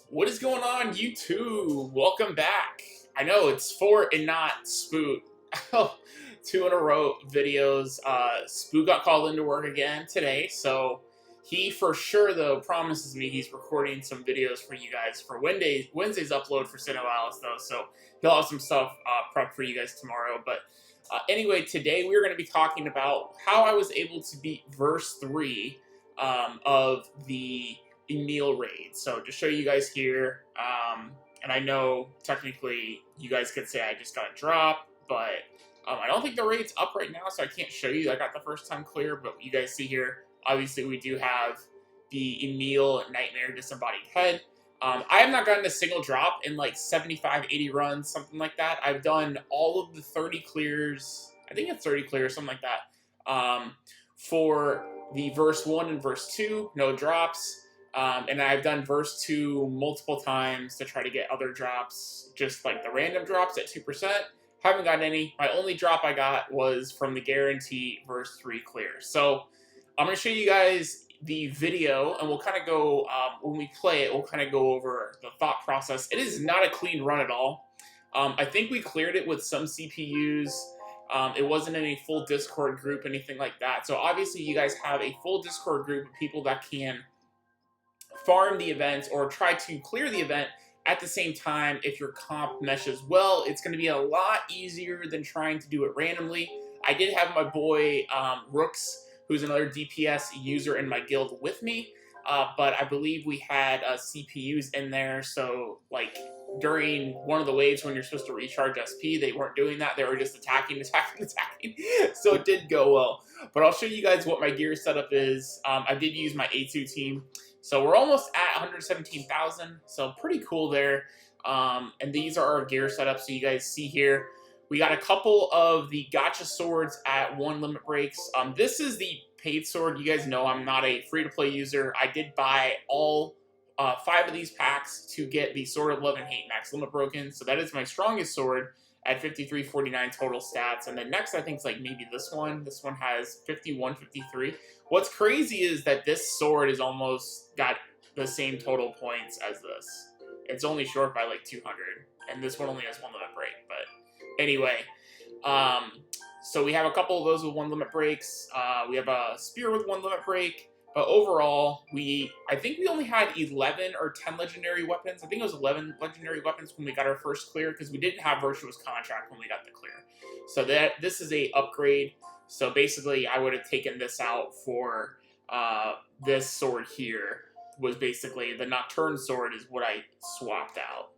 What is going on, YouTube? Welcome back. I know it's 4 and not Spoot. 2 in a row videos. Spoot got called into work again today, so he for sure though promises me he's recording some videos for you guys for Wednesday's upload for Sinoalice though. So he'll have some stuff prepped for you guys tomorrow. But anyway, today we're going to be talking about how I was able to beat verse 3 of the Emil raid. So to show you guys here, and I know technically you guys could say I just got a drop, but I don't think the raid's up right now, so I can't show you. I got the first time clear, but you guys see here, obviously we do have the Emil Nightmare disembodied head. I have not gotten a single drop in like 75, 80 runs, something like that. I've done all of the 30 clears, I think it's 30 clears, something like that, for the verse 1 and verse 2, no drops. And I've done verse 2 multiple times to try to get other drops, just like the random drops at 2%. Haven't gotten any. My only drop I got was from the guarantee verse 3 clear. So I'm going to show you guys the video, and we'll kind of go, when we play it, we'll kind of go over the thought process. It is not a clean run at all. I think we cleared it with some CPUs. It wasn't in a full Discord group, anything like that. So obviously you guys have a full Discord group of people that can farm the event or try to clear the event at the same time. If your comp meshes well, it's going to be a lot easier than trying to do it randomly. I did have my boy Rooks, who's another DPS user in my guild, with me, but I believe we had CPUs in there, so like during one of the waves when you're supposed to recharge SP, they weren't doing that. They were just attacking. So it did go well. But I'll show you guys what my gear setup is. I did use my A2 team. So we're almost at 117,000, so pretty cool there. And these are our gear setups, so you guys see here. We got a couple of the gotcha swords at 1 limit breaks. This is the paid sword. You guys know I'm not a free-to-play user. I did buy all 5 of these packs to get the Sword of Love and Hate max limit broken. So that is my strongest sword at 5349 total stats. And then next, I think it's like maybe this one. This one has 5153. What's crazy is that this sword is almost got the same total points as this. It's only short by like 200, and this one only has 1 limit break. But anyway, so we have a couple of those with 1 limit breaks. We have a spear with 1 limit break. But overall, I think we only had 11 or 10 legendary weapons. I think it was 11 legendary weapons when we got our first clear, because we didn't have Virtuous Contract when we got the clear. So this is a upgrade. So basically, I would have taken this out for this sword here. Was basically the Nocturne sword is what I swapped out.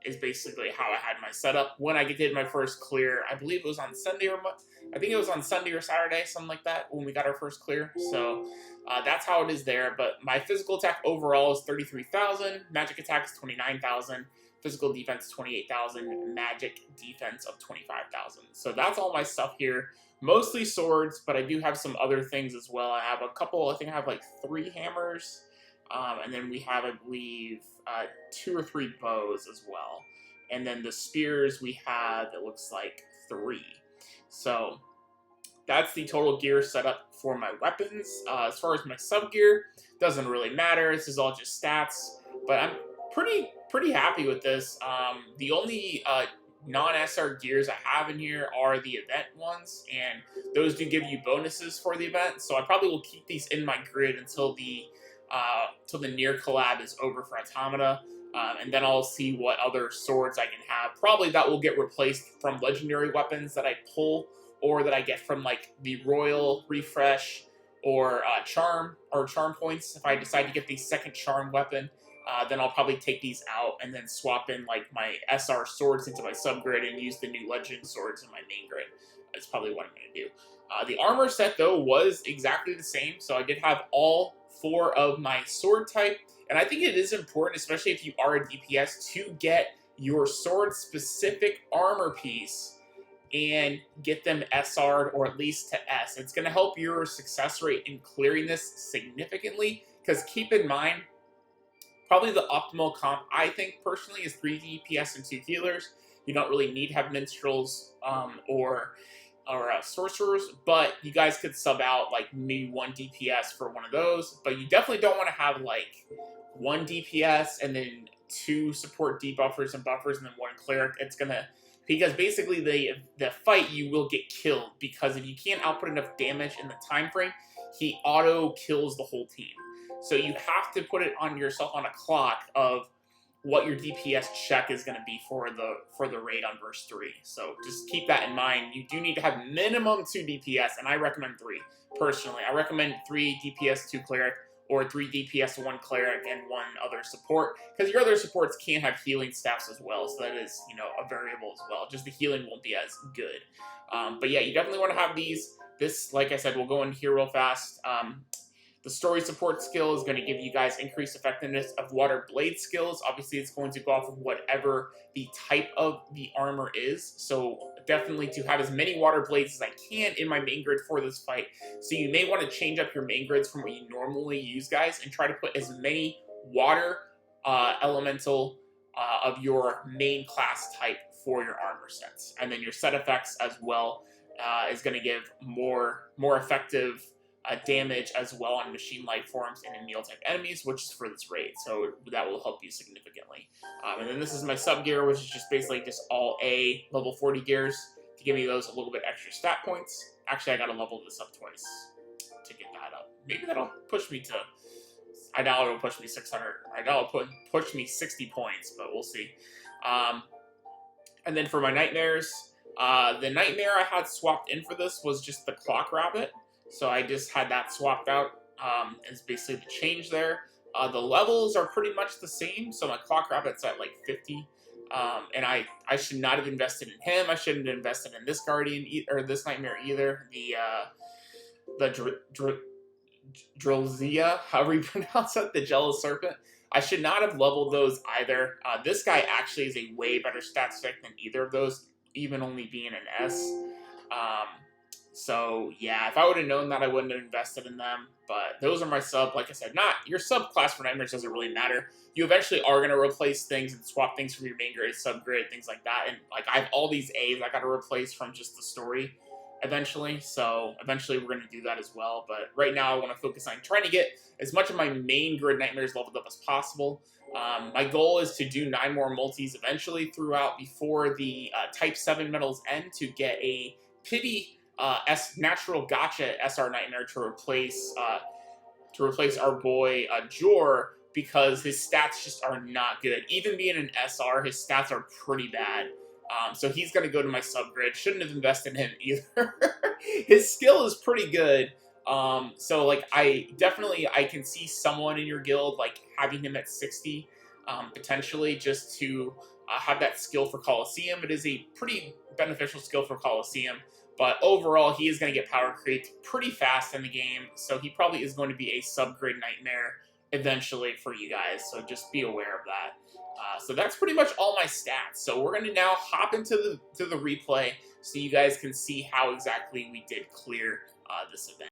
Is basically how I had my setup when I did my first clear. I believe it was on Sunday I think it was on Sunday or Saturday, something like that, when we got our first clear. So that's how it is there. But my physical attack overall is 33,000. Magic attack is 29,000. Physical defense 28,000. Magic defense of 25,000. So that's all my stuff here. Mostly swords, but I do have some other things as well. I have a couple, I think I have like 3 hammers. And then we have, I believe, 2 or 3 bows as well. And then the spears we have, it looks like 3. So that's the total gear setup for my weapons. As far as my sub gear, doesn't really matter. This is all just stats. But I'm pretty happy with this. The only non-SR gears I have in here are the event ones, and those do give you bonuses for the event. So I probably will keep these in my grid until the neir collab is over for automata, and then I'll see what other swords I can have. Probably that will get replaced from legendary weapons that I pull, or that I get from like the royal refresh or charm points. If I decide to get the second charm weapon, then I'll probably take these out and then swap in like my SR swords into my subgrid and use the new legend swords in my main grid. That's probably what I'm going to do. The armor set though was exactly the same, so I did have all 4 of my sword type, and I think it is important, especially if you are a DPS, to get your sword specific armor piece and get them SR'd or at least to S. It's going to help your success rate in clearing this significantly, because keep in mind, probably the optimal comp, I think personally, is 3 DPS and 2 healers. You don't really need to have minstrels or or sorcerers, but you guys could sub out like maybe 1 DPS for one of those. But you definitely don't want to have like 1 DPS and then 2 support debuffers and buffers and then 1 cleric. It's gonna, because basically the fight you will get killed, because if you can't output enough damage in the time frame, he auto kills the whole team. So you have to put it on yourself on a clock of what your DPS check is going to be for the raid on verse 3. So just keep that in mind. You do need to have minimum 2 DPS, and I recommend 3 personally. I recommend 3 DPS, 2 cleric, or 3 DPS, 1 cleric, and 1 other support, because your other supports can have healing staffs as well, so that is, you know, a variable as well. Just the healing won't be as good. But yeah, you definitely want to have these. This, like I said, we'll go in here real fast. The story support skill is going to give you guys increased effectiveness of water blade skills. Obviously, it's going to go off of whatever the type of the armor is. So definitely to have as many water blades as I can in my main grid for this fight. So you may want to change up your main grids from what you normally use, guys, and try to put as many water elemental of your main class type for your armor sets. And then your set effects as well is going to give more effective damage as well on machine life forms and Emil type enemies, which is for this raid, so that will help you significantly. And then this is my sub gear, which is just basically just all A level 40 gears to give me those a little bit extra stat points. Actually, I gotta level this up twice to get that up. Maybe that'll push me to, I doubt it'll push me 600. I doubt it'll push me 60 points, but we'll see. And then for my nightmares, the nightmare I had swapped in for this was just the clock rabbit. So I just had that swapped out as basically the change there. The levels are pretty much the same. So my clock rabbit's at like 50. And I should not have invested in him. I shouldn't have invested in this guardian or this nightmare either. The Drillzia, however you pronounce it, the jealous serpent. I should not have leveled those either. This guy actually is a way better stat spec than either of those, even only being an S. So yeah, if I would have known that, I wouldn't have invested in them. But those are my sub. Like I said, not your sub class for nightmares doesn't really matter. You eventually are going to replace things and swap things from your main grid, sub grid, things like that. And like I have all these A's I got to replace from just the story eventually. So eventually we're going to do that as well. But right now I want to focus on trying to get as much of my main grid nightmares leveled up as possible. My goal is to do 9 more multis eventually throughout before the Type 7 medals end to get a pity natural gotcha SR Nightmare to replace our boy Jor, because his stats just are not good. Even being an SR, his stats are pretty bad. So he's going to go to my subgrid. Shouldn't have invested in him either. His skill is pretty good. So like I can see someone in your guild like having him at 60 potentially, just to have that skill for Colosseum. It is a pretty beneficial skill for Colosseum. But overall, he is going to get power creeped pretty fast in the game, so he probably is going to be a subgrid nightmare eventually for you guys, so just be aware of that. So that's pretty much all my stats. So we're going to now hop into the replay so you guys can see how exactly we did clear this event.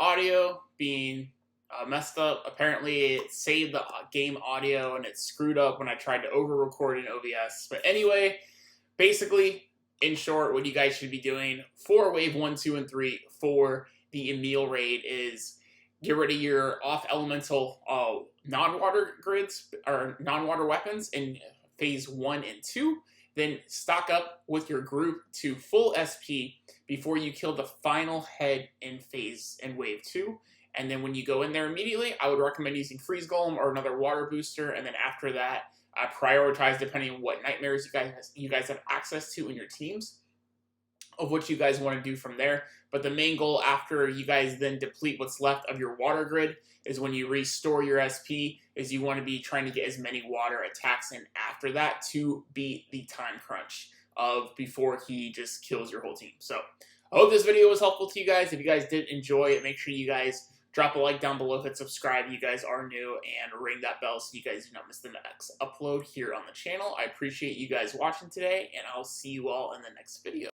audio being messed up. Apparently, it saved the game audio and it screwed up when I tried to over-record in OBS. But anyway, basically, in short, what you guys should be doing for Wave 1, 2, and 3 for the Emil raid is get rid of your off-elemental non-water grids or non-water weapons in Phase 1 and 2. Then stock up with your group to full SP before you kill the final head in Wave 2. And then when you go in there immediately, I would recommend using Freeze Golem or another water booster. And then after that, prioritize depending on what nightmares you guys have access to in your teams of what you guys want to do from there. But the main goal after you guys then deplete what's left of your water grid is when you restore your SP is you want to be trying to get as many water attacks in after that to beat the time crunch of before he just kills your whole team. So I hope this video was helpful to you guys. If you guys did enjoy it, make sure you guys drop a like down below, hit subscribe if you guys are new, and ring that bell so you guys do not miss the next upload here on the channel. I appreciate you guys watching today, and I'll see you all in the next video.